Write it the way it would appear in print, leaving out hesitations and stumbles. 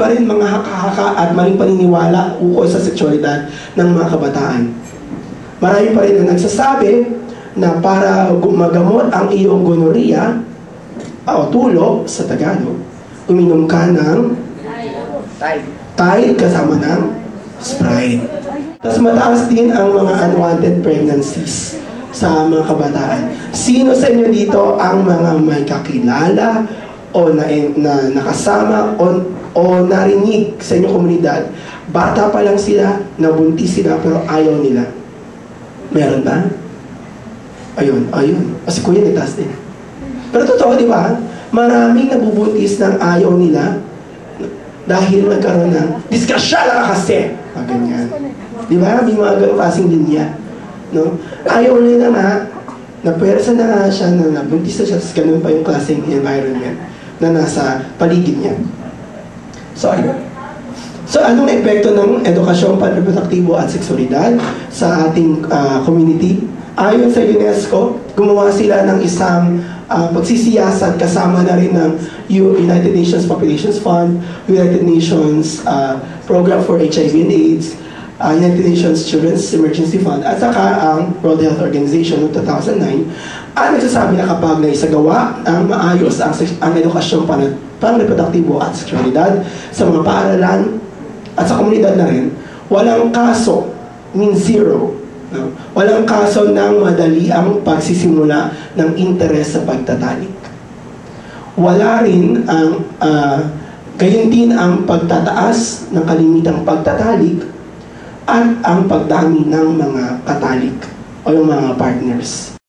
pa rin mga haka-haka at maling paniniwala ukol sa sexualidad ng mga kabataan. Marami pa rin ang nagsasabi na para gumagamot ang iyong gonorrhea o tulo sa Tagalog, uminom ka ng Tide kasama ng Sprite. Tapos mataas din ang mga unwanted pregnancies sa mga kabataan. Sino sa inyo dito ang mga may kakilala o nakasama o narinig sa inyong komunidad? Bata pa lang sila, nabuntis sila pero ayaw nila. Meron ba? Ayun. Kasi kuya nagtaas din. Pero totoo, di ba? Maraming nabubuntis ng ayaw nila dahil nagkaroon ng disgrasya kasi. Ganyan. Di ba? May mga ganong klaseng linya. No? Ayaw nila na pwersa na nga siya, na nabuntis na siya, ganun pa yung klaseng environment na nasa paligid niya. So, ayun. So, anong epekto ng edukasyon panreproduktibo at seksualidad sa ating community? Ayon sa UNESCO, gumawa sila ng isang pagsisiyasat kasama na rin ng United Nations Population Fund, United Nations Program for HIV and AIDS, United Nations Children's Emergency Fund, at saka ang World Health Organization noong 2009, nagsasabi na kapag naisagawa ang maayos ang edukasyon panreproduktibo at seksualidad sa mga paaralan at sa komunidad na rin, walang kaso, means zero. No? Walang kaso ng madali ang pagsisimula ng interes sa pagtatalik. Wala rin ang gayon din ang pagtataas ng kalimitang pagtatalik at ang pagdami ng mga katalik o yung mga partners.